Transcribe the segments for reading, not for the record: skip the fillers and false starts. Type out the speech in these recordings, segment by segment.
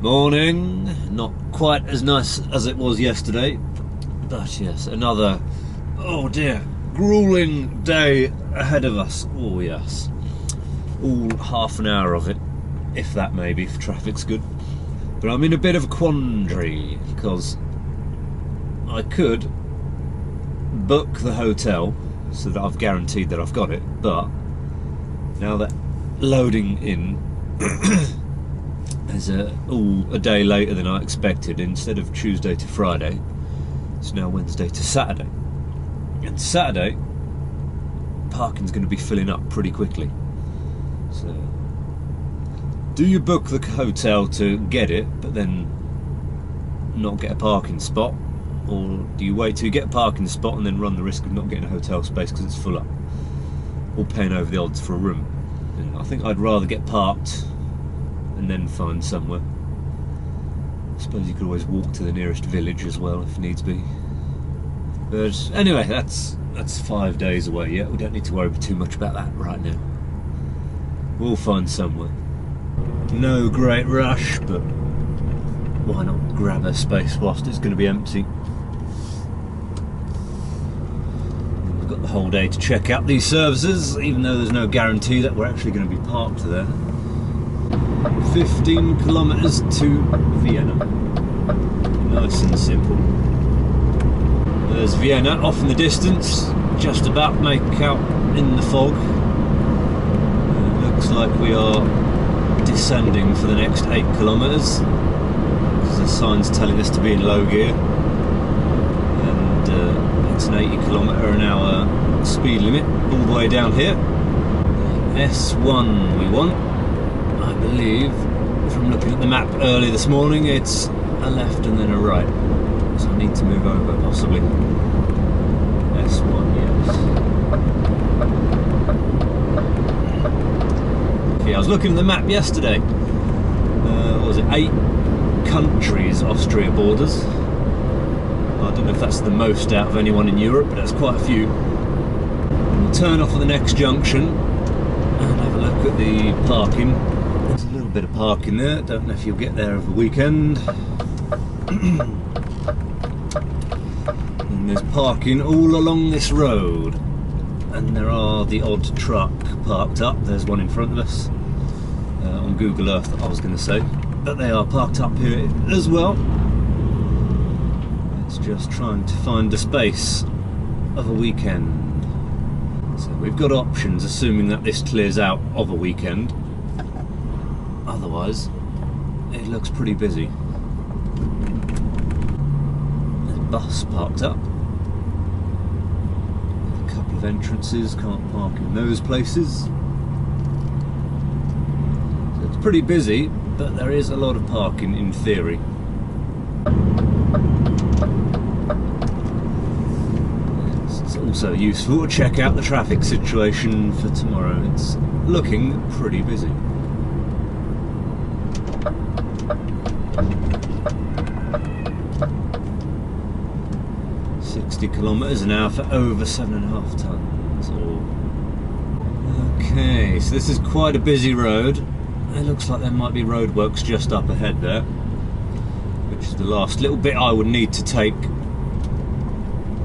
Morning. Not quite as nice as it was yesterday, but yes, another, oh dear, grueling day ahead of us. Oh yes, all half an hour of it, if that maybe, if traffic's good. But I'm in a bit of a quandary because I could book the hotel so that I've guaranteed that I've got it, but now that loading in is a day later than I expected. Instead of Tuesday to Friday, it's now Wednesday to Saturday. And Saturday, parking's going to be filling up pretty quickly. So, do you book the hotel to get it, but then not get a parking spot? Or do you wait till you get a parking spot and then run the risk of not getting a hotel space because it's full up? Or paying over the odds for a room? And I think I'd rather get parked and then find somewhere. I suppose you could always walk to the nearest village as well if needs be. But anyway, that's 5 days away yet. We don't need to worry too much about that right now. We'll find somewhere. No great rush, but why not grab a space whilst it's going to be empty? We've got the whole day to check out these services, even though there's no guarantee that we're actually going to be parked there. 15 kilometers to Vienna. Nice and simple. There's Vienna off in the distance, just about make out in the fog. Looks like we are descending for the next 8 kilometers because the sign's telling us to be in low gear, and it's an 80 km/h speed limit all the way down here. S1 we want. I believe, from looking at the map early this morning, it's a left and then a right. So I need to move over, possibly. S1, yes. Okay, I was looking at the map yesterday. What was it? 8 countries Austria borders. I don't know if that's the most out of anyone in Europe, but that's quite a few. We'll turn off at the next junction and have a look at the parking. There's a little bit of parking there. Don't know if you'll get there over the weekend. And there's parking all along this road. And there are the odd truck parked up. There's one in front of us. On Google Earth, I was going to say. But they are parked up here as well. It's just trying to find a space of a weekend. So we've got options, assuming that this clears out of a weekend. Otherwise, it looks pretty busy. There's a bus parked up. A couple of entrances, can't park in those places. So it's pretty busy, but there is a lot of parking in theory. It's also useful to check out the traffic situation for tomorrow. It's looking pretty busy. 60 km/h for over 7.5 tons. Okay, so this is quite a busy road. It looks like there might be roadworks just up ahead there, which is the last little bit I would need to take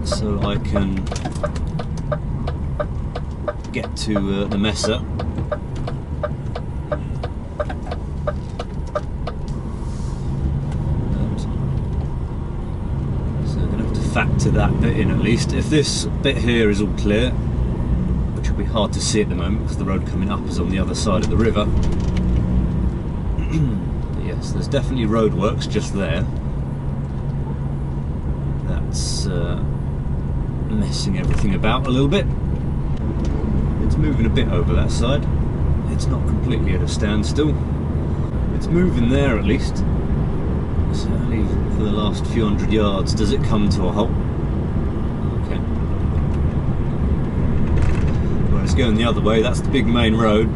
so I can get to the Messe. Factor that bit in at least. If this bit here is all clear, which will be hard to see at the moment because the road coming up is on the other side of the river. Yes, there's definitely roadworks just there. That's messing everything about a little bit. It's moving a bit over that side. It's not completely at a standstill. It's moving there at least. Certainly for the last few hundred yards. Does it come to a halt? Okay. Well, it's going the other way. That's the big main road,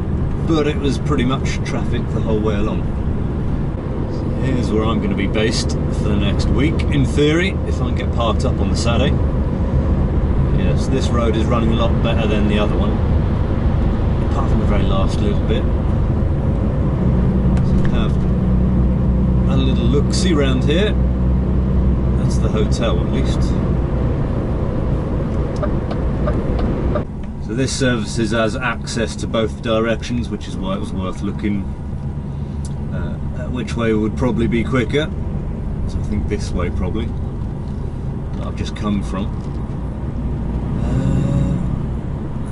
but it was pretty much traffic the whole way along. So here's where I'm going to be based for the next week, in theory, if I can get parked up on the Saturday. Yes, this road is running a lot better than the other one, apart from the very last little bit. So we have a look-see round here. That's the hotel at least. So this services has access to both directions, which is why it was worth looking at which way would probably be quicker. So I think this way probably, that I've just come from.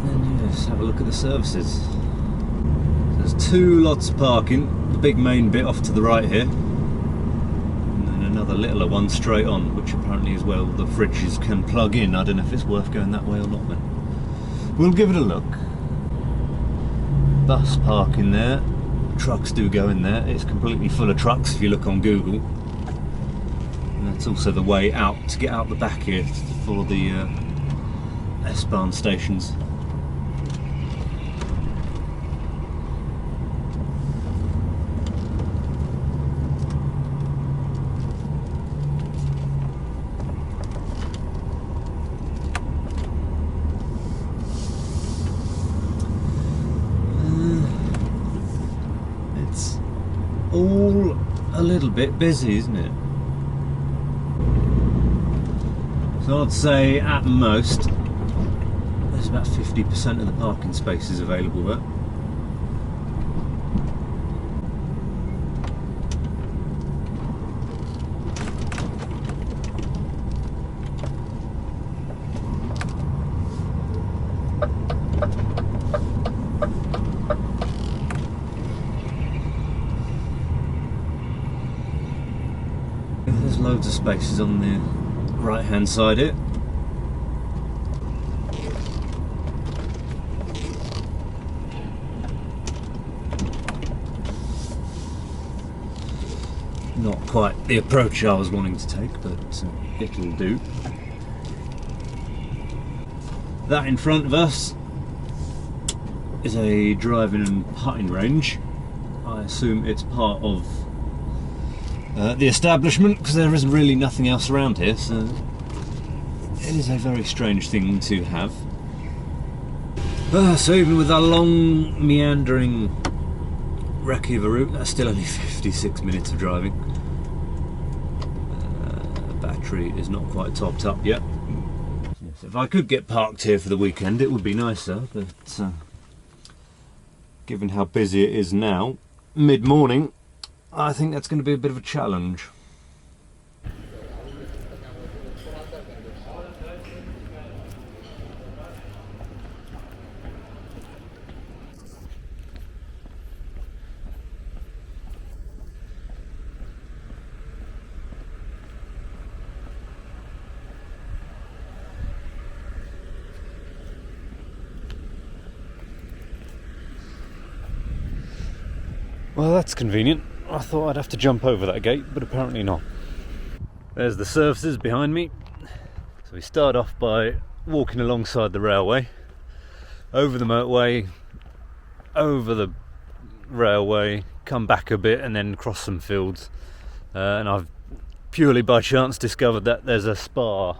And then yeah, just have a look at the services. So there's 2 lots of parking, the big main bit off to the right here, and then another littler one straight on, which apparently is where the fridges can plug in. I don't know if it's worth going that way or not then. We'll give it a look. Bus parking there. Trucks do go in there. It's completely full of trucks if you look on Google. And that's also the way out to get out the back here for the S-Bahn stations. All a little bit busy, isn't it? So I'd say at most there's about 50% of the parking spaces available there. There's loads of spaces on the right hand side here. Not quite the approach I was wanting to take, but it'll do. That in front of us is a driving and putting range. I assume it's part of the establishment, because there isn't really nothing else around here, so it is a very strange thing to have. So even with our long meandering wreck of a route, that's still only 56 minutes of driving. Battery is not quite topped up yet. Yes, if I could get parked here for the weekend it would be nicer, but given how busy it is now, mid-morning, I think that's going to be a bit of a challenge. Well, that's convenient. I thought I'd have to jump over that gate, but apparently not. There's the services behind me. So we start off by walking alongside the railway, over the motorway, over the railway, come back a bit and then cross some fields. And I've purely by chance discovered that there's a spa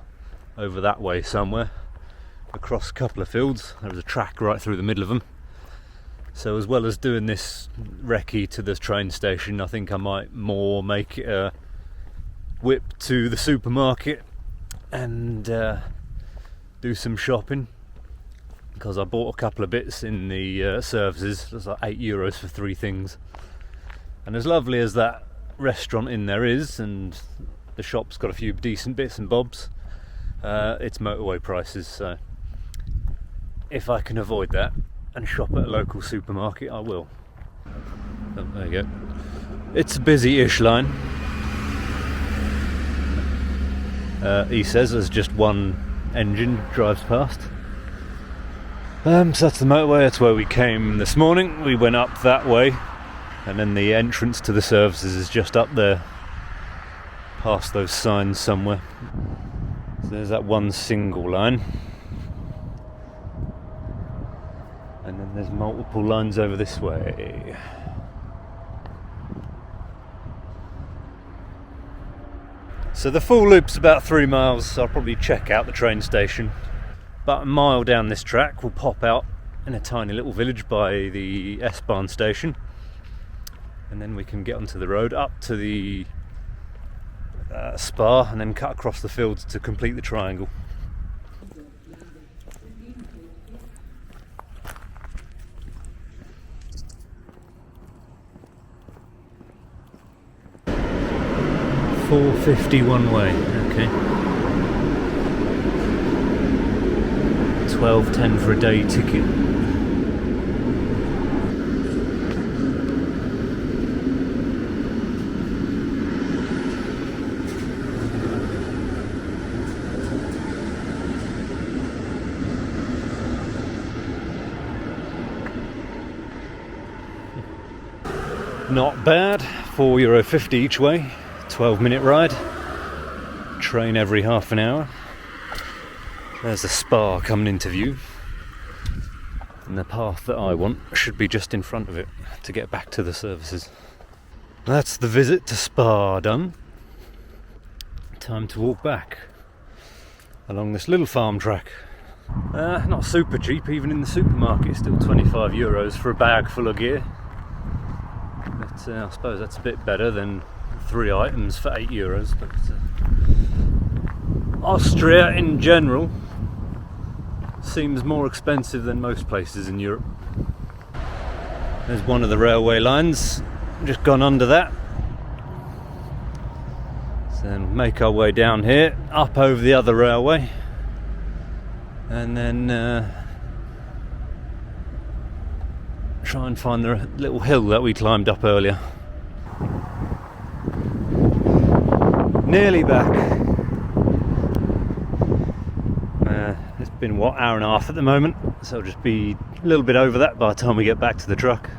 over that way somewhere, across a couple of fields. There's a track right through the middle of them. So as well as doing this recce to the train station, I think I might more make it a whip to the supermarket and do some shopping, because I bought a couple of bits in the services. It's like €8 for 3 things. And as lovely as that restaurant in there is, and the shop's got a few decent bits and bobs, it's motorway prices, so if I can avoid that and shop at a local supermarket, I will. Oh, there you go. It's a busy-ish line. He says there's just one engine drives past. So that's the motorway. That's where we came this morning. We went up that way, and then the entrance to the services is just up there, past those signs somewhere. So there's that one single line. And then there's multiple lines over this way. So the full loop's about 3 miles, so I'll probably check out the train station. About a mile down this track we'll pop out in a tiny little village by the S-Bahn station. And then we can get onto the road up to the Spa and then cut across the fields to complete the triangle. £4.50 one way, okay. £12.10 for a day ticket. Not bad, €4.50 each way, 12-minute ride, train every half an hour. There's the Spa coming into view, and the path that I want should be just in front of it to get back to the services. That's the visit to Spa done. Time to walk back along this little farm track. Not super cheap, even in the supermarket, still €25 for a bag full of gear. But I suppose that's a bit better than 3 items for €8. But Austria in general seems more expensive than most places in Europe. There's one of the railway lines, just gone under that. So then make our way down here, up over the other railway, and then try and find the little hill that we climbed up earlier. Nearly back. It's been what, hour and a half at the moment, so it'll just be a little bit over that by the time we get back to the truck.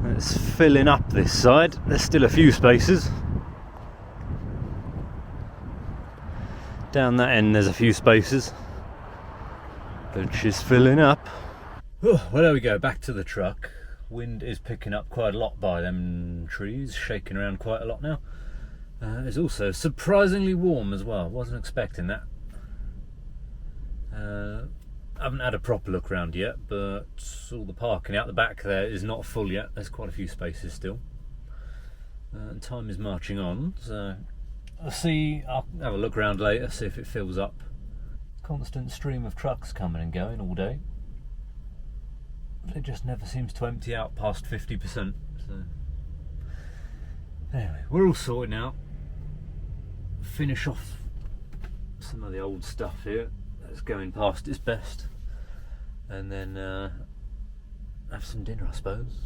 It's filling up this side. There's still a few spaces. Down that end there's a few spaces, but she's filling up. Well, there we go, back to the truck. Wind is picking up quite a lot by them trees, shaking around quite a lot now. It's also surprisingly warm as well, wasn't expecting that. I haven't had a proper look around yet, but all the parking out the back there is not full yet. There's quite a few spaces still. And time is marching on, so I'll have a look around later, see if it fills up. Constant stream of trucks coming and going all day. It just never seems to empty out past 50%. So anyway, we're all sorted now. Finish off some of the old stuff here that's going past its best, and then have some dinner, I suppose.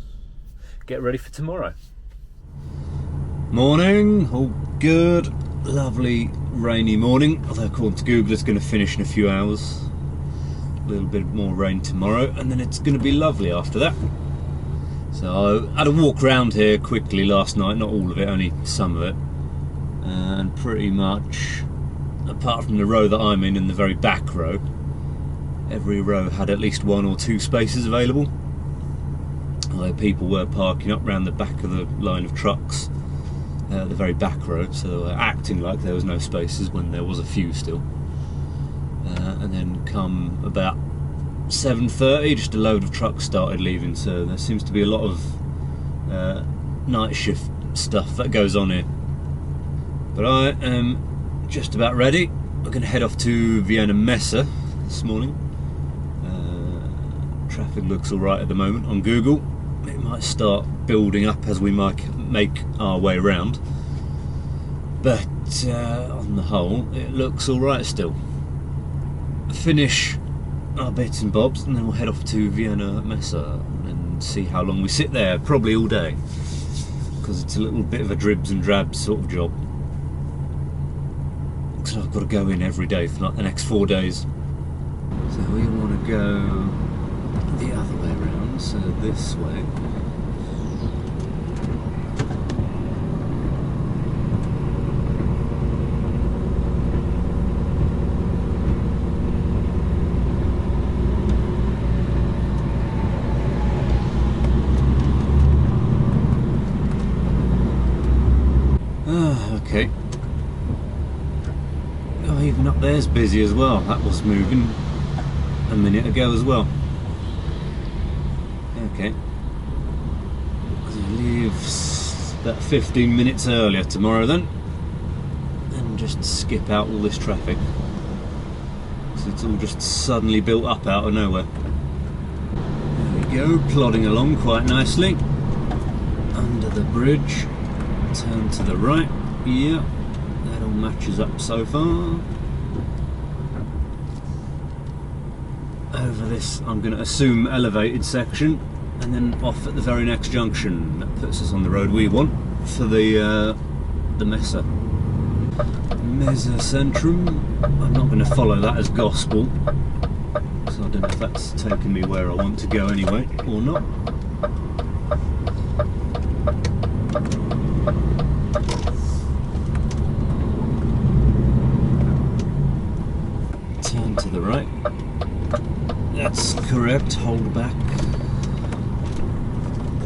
Get ready for tomorrow. Morning, all good. Lovely rainy morning, although according to Google it's going to finish in a few hours. A little bit more rain tomorrow, and then it's going to be lovely after that. So I had a walk around here quickly last night, not all of it, only some of it, and pretty much, apart from the row that I'm in the very back row, every row had at least 1 or 2 spaces available, although people were parking up round the back of the line of trucks at the very back row, so they were acting like there was no spaces when there was a few still. And then come about 7:30, just a load of trucks started leaving, so there seems to be a lot of night shift stuff that goes on here. But I am just about ready. We're going to head off to Vienna Messe this morning. Traffic looks alright at the moment on Google. It might start building up as we might make our way around, but on the whole it looks alright still. Finish our bits and bobs and then we'll head off to Vienna Messe and see how long we sit there, probably all day, because it's a little bit of a dribs and drabs sort of job. Looks like I've got to go in every day for like the next 4 days. So we want to go the other way around, so this way. Okay. Oh, even up there's busy as well. That was moving a minute ago as well. Okay. Leaves about 15 minutes earlier tomorrow then, and just skip out all this traffic. So it's all just suddenly built up out of nowhere. There we go, plodding along quite nicely. Under the bridge, turn to the right. Yeah, that all matches up so far. Over this, I'm going to assume, elevated section, and then off at the very next junction. That puts us on the road we want for the Mesa. Mesa Centrum. I'm not going to follow that as gospel, so I don't know if that's taking me where I want to go anyway, or not. Turn to the right. That's correct, hold back.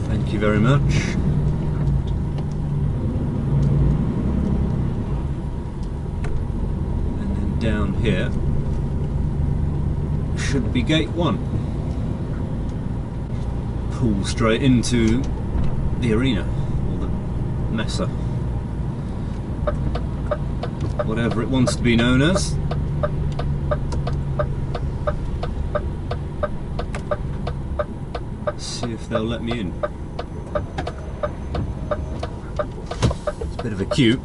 Thank you very much. And then down here should be gate 1. Pull straight into the arena, or the Mesa. Whatever it wants to be known as. See if they'll let me in. It's a bit of a queue.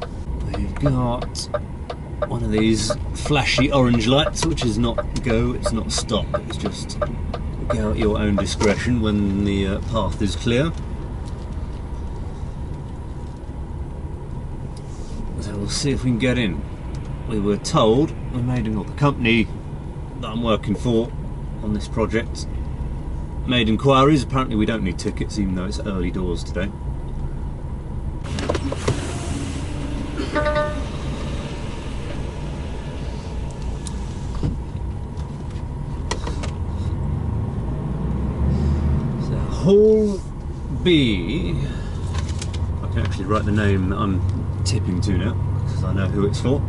We've got one of these flashy orange lights, which is not go, it's not stop, it's just go at your own discretion when the path is clear. So we'll see if we can get in. We were told, the company that I'm working for on this project made inquiries. Apparently we don't need tickets, even though it's early doors today. So Hall B, I can actually write the name that I'm tipping to now, because I know who it's for.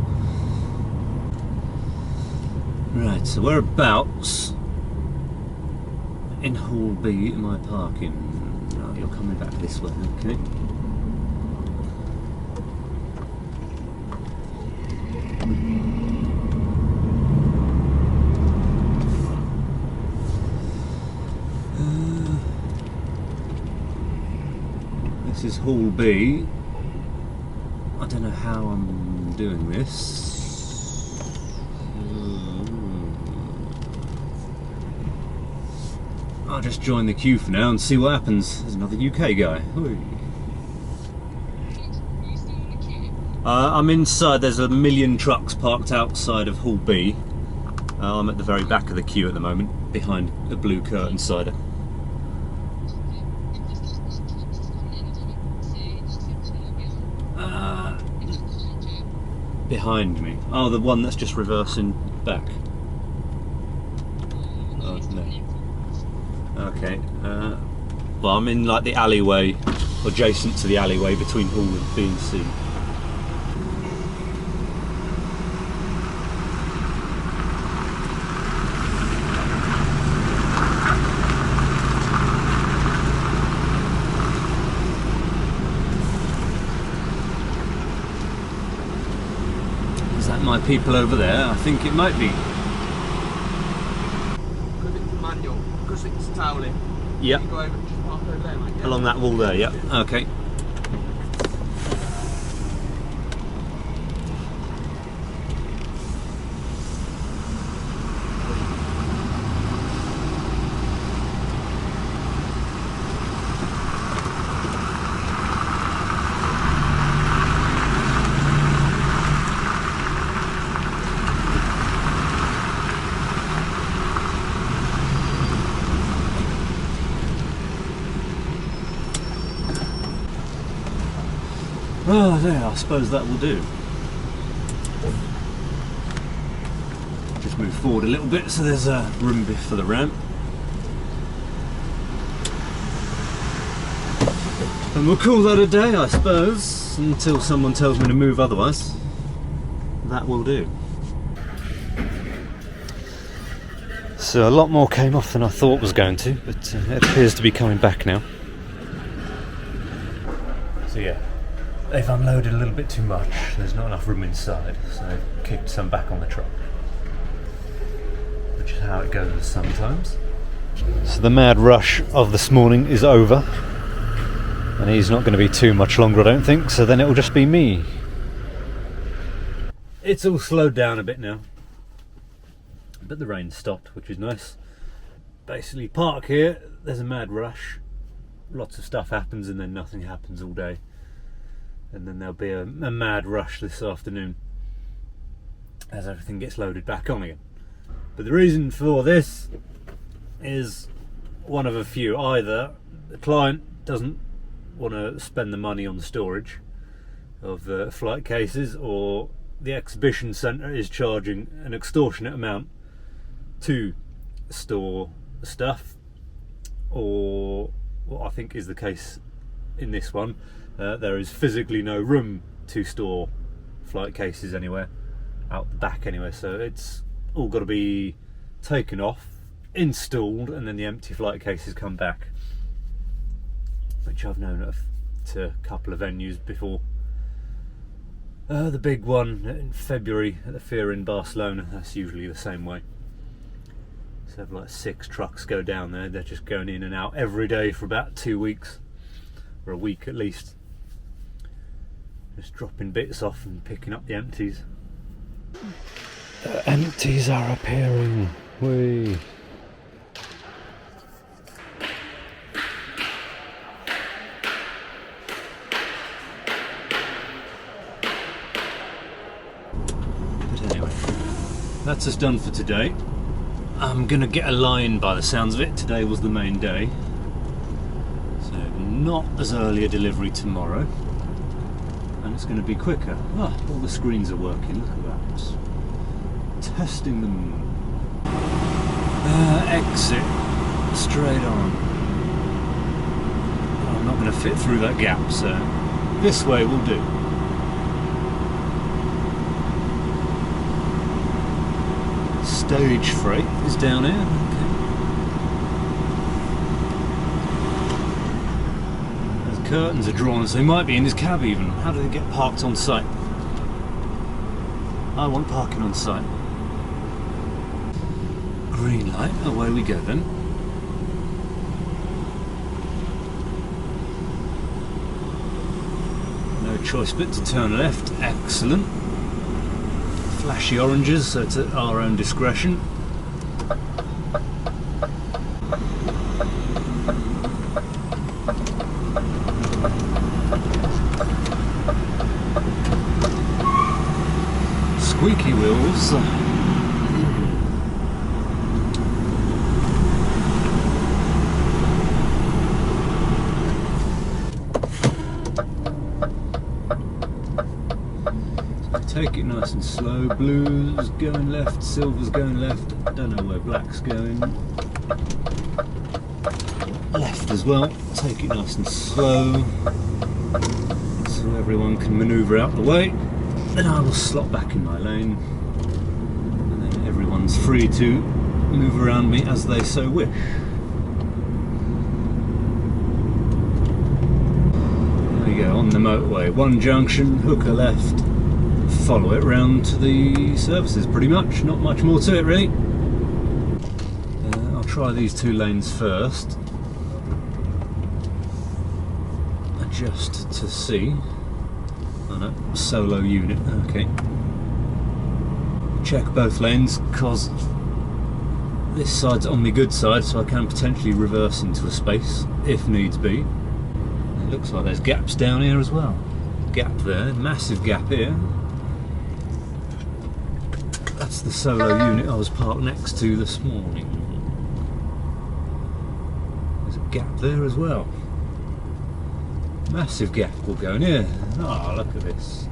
Right, so whereabouts in Hall B am I parking? Oh, you're coming back this way, okay. This is Hall B. I don't know how I'm doing this. I'll just join the queue for now and see what happens. There's another UK guy. I'm inside. There's a million trucks parked outside of Hall B. I'm at the very back of the queue at the moment, behind the blue curtain cider. Behind me. Oh, the one that's just reversing back. Oh, no. Okay. Well, I'm in like the alleyway, adjacent to the alleyway between Hall B and C. Is that my people over there? I think it might be. Because it's manual, because it's toweling. Yep. You go over, just park over there, mate. Yeah. Along that wall there, yep. Okay. Oh, there, I suppose that will do. Just move forward a little bit so there's room for the ramp. And we'll call that a day, I suppose, until someone tells me to move otherwise. That will do. So a lot more came off than I thought was going to, but it appears to be coming back now. So yeah. they've unloaded a little bit too much. There's not enough room inside, so they've kicked some back on the truck. Which is how it goes sometimes. So the mad rush of this morning is over. And he's not going to be too much longer, I don't think, so then it'll just be me. It's all slowed down a bit now. But the rain stopped, which is nice. Basically, park here, there's a mad rush. Lots of stuff happens and then nothing happens all day. And then there'll be a mad rush this afternoon as everything gets loaded back on again. But the reason for this is one of a few. Either the client doesn't want to spend the money on the storage of flight cases, or the exhibition centre is charging an extortionate amount to store stuff, or what I think is the case in this one, there is physically no room to store flight cases anywhere, out the back anyway, so it's all got to be taken off, installed, and then the empty flight cases come back, which I've known of to a couple of venues before. The big one in February at the fair in Barcelona, that's usually the same way. So like 6 trucks go down there, they're just going in and out every day for about 2 weeks, or a week at least. Just dropping bits off and picking up the empties. The empties are appearing. Whee! But anyway, that's us done for today. I'm gonna get a line by the sounds of it. Today was the main day, so not as early a delivery tomorrow, and it's going to be quicker. Ah, all the screens are working. Look at that. Testing them. Exit straight on. Oh, I'm not going to fit through that gap, so this way will do. Stage freight is down here. Okay. The curtains are drawn, so they might be in his cab even. How do they get parked on site? I want parking on site. Green light, away we go then. No choice but to turn left. Excellent. Flashy oranges, so it's at our own discretion. Squeaky wheels. Take it nice and slow. Blue's going left, silver's going left. Don't know where black's going. Left as well. Take it nice and slow, so everyone can manoeuvre out the way. Then I will slot back in my lane, and then everyone's free to move around me as they so wish. There you go, on the motorway. One junction, hooker left. Follow it round to the services, pretty much. Not much more to it, really. I'll try these 2 lanes first. Adjust to see. Oh no, solo unit, okay. Check both lanes, because this side's on the good side, so I can potentially reverse into a space, if needs be. It looks like there's gaps down here as well. Gap there, massive gap here. That's the solo unit I was parked next to this morning. There's a gap there as well. Massive gap will go in here. Oh, look at this.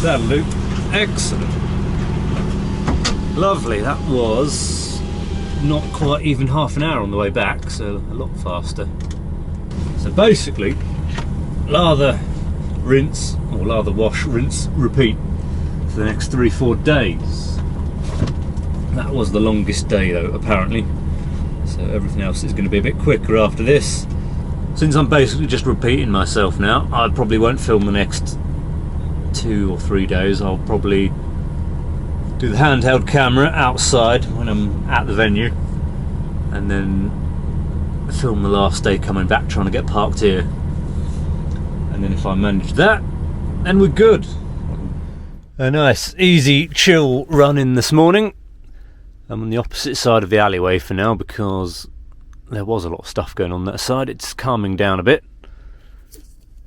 That'll do. Excellent. Lovely. That was not quite even half an hour on the way back, so a lot faster. So basically, lather, rinse, or lather, wash, rinse, repeat for the next 3-4 days. That was the longest day though, apparently. So everything else is going to be a bit quicker after this. Since I'm basically just repeating myself now, I probably won't film the next 2 or 3 days. I'll probably do the handheld camera outside when I'm at the venue, and then film the last day coming back, trying to get parked here. And then if I manage that, then we're good. A nice, easy, chill run-in this morning. I'm on the opposite side of the alleyway for now because there was a lot of stuff going on that side. It's calming down a bit.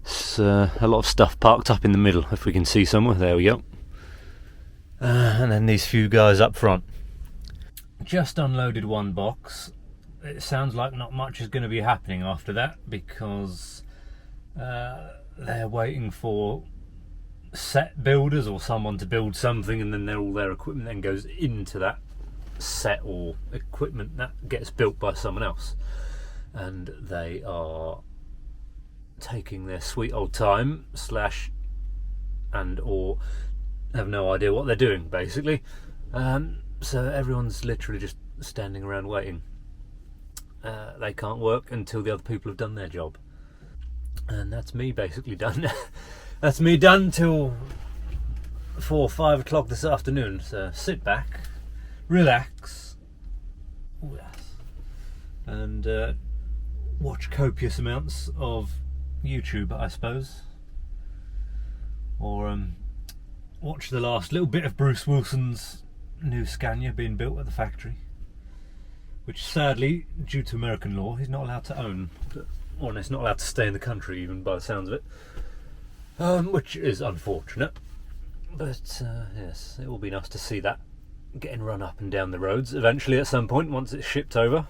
It's a lot of stuff parked up in the middle, if we can see somewhere. There we go. And then these few guys up front. Just unloaded one box. It sounds like not much is going to be happening after that because they're waiting for set builders or someone to build something, and then all their equipment then goes into that set or equipment that gets built by someone else, and they are taking their sweet old time or have no idea what they're doing basically. So everyone's literally just standing around waiting. They can't work until the other people have done their job, and that's me basically done. That's me done till 4 or 5 o'clock this afternoon. So sit back, relax, oh yes, and watch copious amounts of YouTube, I suppose, or watch the last little bit of Bruce Wilson's new Scania being built at the factory, which sadly, due to American law, he's not allowed to own, or he's not allowed to stay in the country even, by the sounds of it, which is unfortunate. But yes, it will be nice to see that getting run up and down the roads eventually at some point once it's shipped over.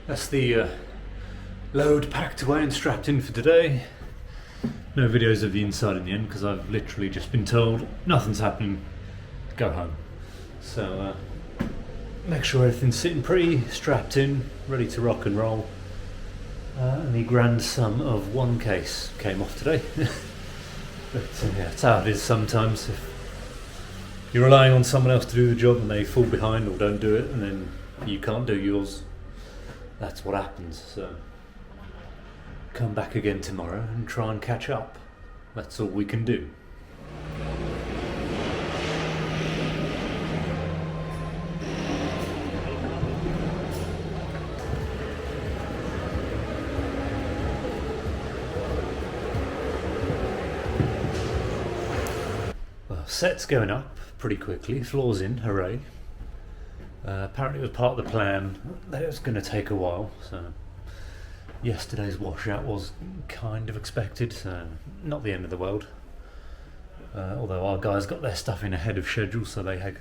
That's the load packed away and strapped in for today. No videos of the inside in the end because I've literally just been told nothing's happening, go home. So make sure everything's sitting pretty, strapped in, ready to rock and roll. And the grand sum of 1 case came off today. But yeah, it's how it is sometimes. If you're relying on someone else to do the job and they fall behind or don't do it, and then you can't do yours, that's what happens. So come back again tomorrow and try and catch up. That's all we can do. Well, set's going up pretty quickly, floors in, hooray. Apparently it was part of the plan that it was going to take a while, so yesterday's washout was kind of expected, so not the end of the world. Although our guys got their stuff in ahead of schedule, so they had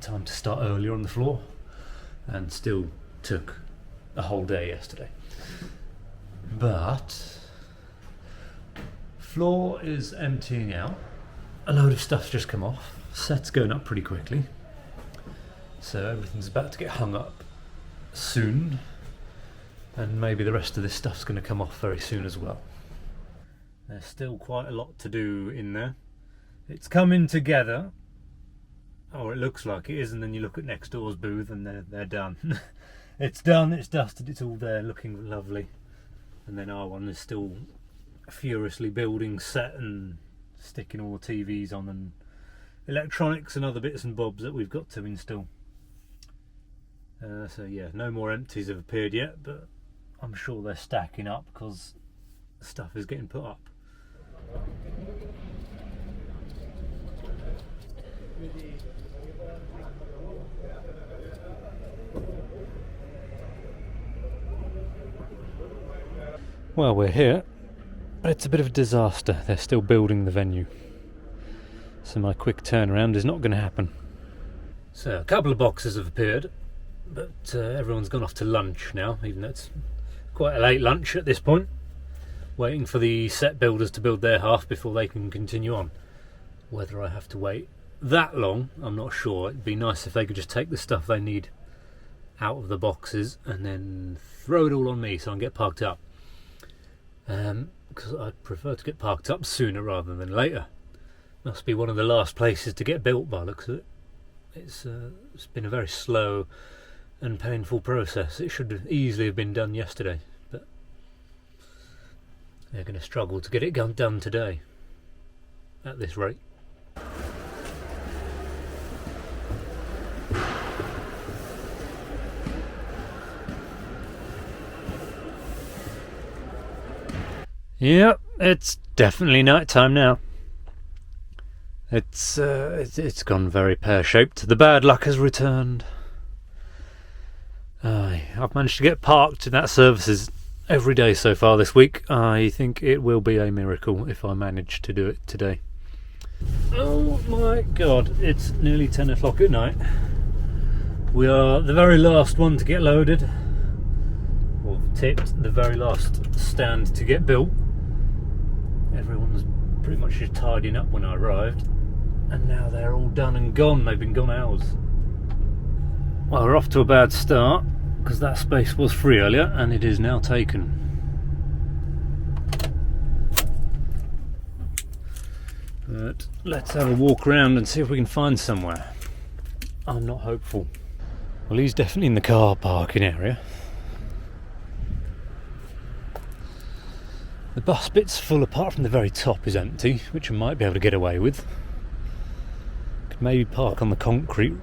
time to start earlier on the floor, and still took a whole day yesterday. But floor is emptying out, a load of stuff's just come off, set's going up pretty quickly. So everything's about to get hung up soon, and maybe the rest of this stuff's going to come off very soon as well. There's still quite a lot to do in there. It's coming together, or it looks like it is, and then you look at next door's booth and they're done. It's done, it's dusted, it's all there looking lovely. And then our one is still furiously building set and sticking all the TVs on and electronics and other bits and bobs that we've got to install. So yeah, no more empties have appeared yet, but I'm sure they're stacking up because stuff is getting put up. Well, we're here, but it's a bit of a disaster. They're still building the venue, so my quick turnaround is not going to happen. So a couple of boxes have appeared, but everyone's gone off to lunch now, even though it's quite a late lunch at this point, waiting for the set builders to build their half before they can continue on. Whether I have to wait that long, I'm not sure. It'd be nice if they could just take the stuff they need out of the boxes and then throw it all on me so I can get parked up. Because I'd prefer to get parked up sooner rather than later. Must be one of the last places to get built by the looks of it. It's been a very slow and painful process. It should easily have been done yesterday, but they're going to struggle to get it done today at this rate. Yep, it's definitely night time now. It's gone very pear-shaped. The bad luck has returned. I've managed to get parked in that services every day so far this week. I think it will be a miracle if I manage to do it today. Oh my god, it's nearly 10 o'clock at night. We are the very last one to get loaded. Or tipped, the very last stand to get built. Everyone was pretty much just tidying up when I arrived, and now they're all done and gone. They've been gone hours. Well, we're off to a bad start because that space was free earlier and it is now taken. But let's have a walk around and see if we can find somewhere. I'm not hopeful. Well, he's definitely in the car parking area. The bus bit's full apart from the very top is empty, which I might be able to get away with. Could maybe park on the concrete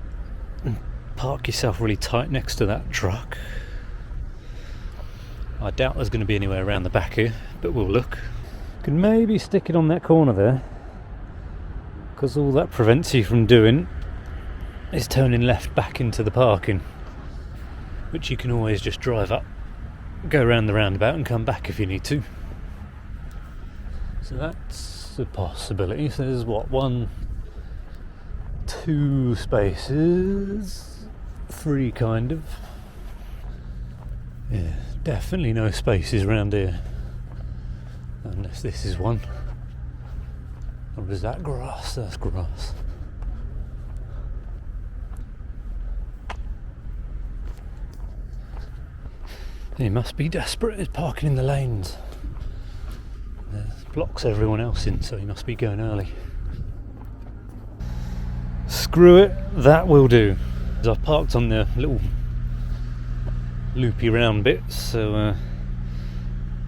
and park yourself really tight next to that truck. I doubt there's going to be anywhere around the back here, but we'll look. Could maybe stick it on that corner there, because all that prevents you from doing is turning left back into the parking, which you can always just drive up, go around the roundabout and come back if you need to. So that's a possibility. So there's what, 1, 2 spaces, 3 kind of. Yeah, definitely no spaces around here, unless this is one. Or is that grass? That's grass. He must be desperate. He's parking in the lanes. Blocks everyone else in, so he must be going early. Screw it, that will do. I've parked on the little loopy round bit, so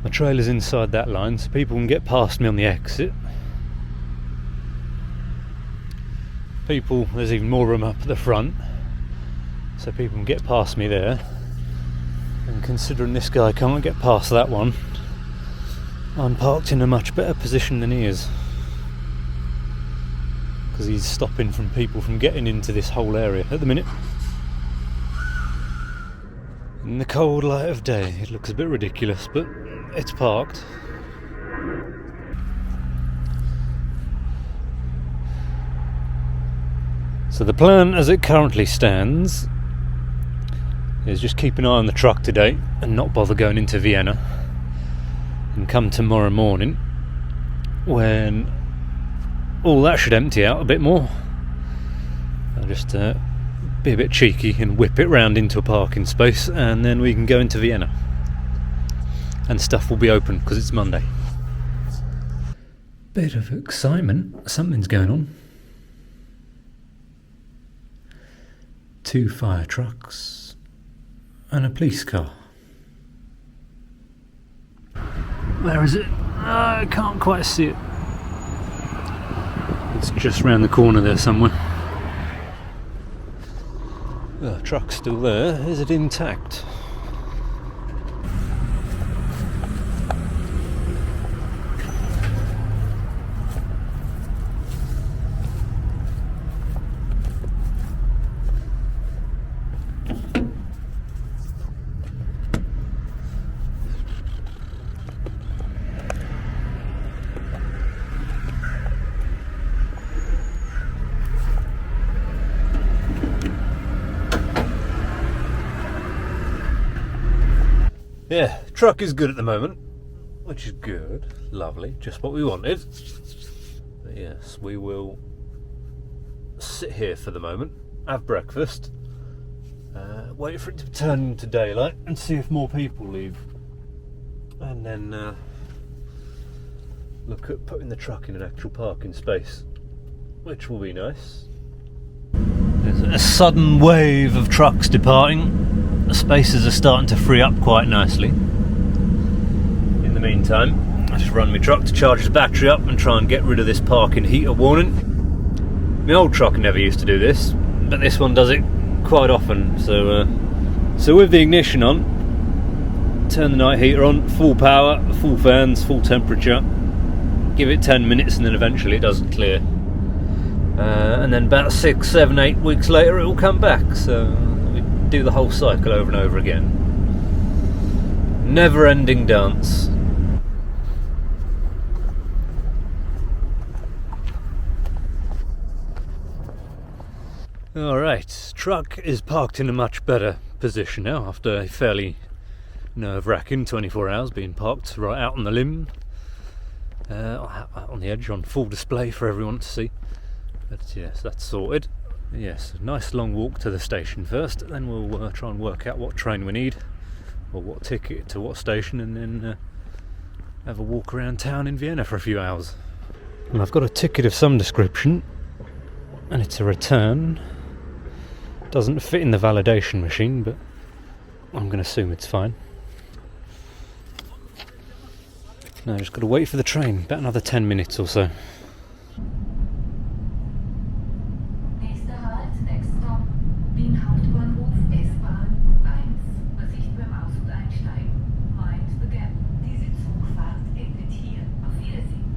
my trailer's inside that line, so people can get past me on the exit. There's even more room up at the front, so people can get past me there. And considering this guy can't get past that one, I'm parked in a much better position than he is, because he's stopping people from getting into this whole area at the minute. In the cold light of day, it looks a bit ridiculous, but it's parked. So the plan as it currently stands is just keep an eye on the truck today and not bother going into Vienna, and come tomorrow morning when all that should empty out a bit more. I'll just be a bit cheeky and whip it round into a parking space, and then we can go into Vienna and stuff will be open because it's Monday. Bit of excitement, something's going on. 2 fire trucks and a police car. Where is it? I can't quite see it. It's just round the corner there somewhere. The truck's still there. Is it intact? Yeah, truck is good at the moment, which is good, lovely, just what we wanted. But yes, we will sit here for the moment, have breakfast, wait for it to turn into daylight and see if more people leave, and then look at putting the truck in an actual parking space, which will be nice. There's a sudden wave of trucks departing. The spaces are starting to free up quite nicely. In the meantime, I just run my truck to charge the battery up and try and get rid of this parking heater warning. My old truck never used to do this, but this one does it quite often. So with the ignition on, turn the night heater on, full power, full fans, full temperature. Give it 10 minutes and then eventually it doesn't clear. And then about 6, 7, 8 weeks later it will come back. So we do the whole cycle over and over again. Never-ending dance. Alright, truck is parked in a much better position now after a fairly nerve-wracking 24 hours being parked right out on the limb. On the edge, on full display for everyone to see. But yes, that's sorted. Yes, a nice long walk to the station first, then we'll try and work out what train we need, or what ticket to what station, and then have a walk around town in Vienna for a few hours. And I've got a ticket of some description, and it's a return. Doesn't fit in the validation machine, but I'm going to assume it's fine. Now I've just got to wait for the train, about another 10 minutes or so. Nächster Halt, next stop, Wien Hauptbahnhof, S-Bahn 1. Vorsicht beim Aus- und Einsteigen. Mind the gap. Diese Zugfahrt endet hier. Auf Wiedersehen.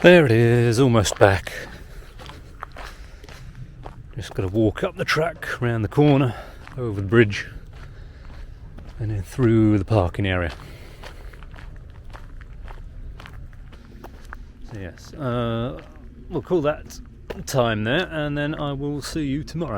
There it is, almost back. Just got to walk up the track, round the corner, over the bridge, and then through the parking area. So yes, we'll call that time there, and then I will see you tomorrow.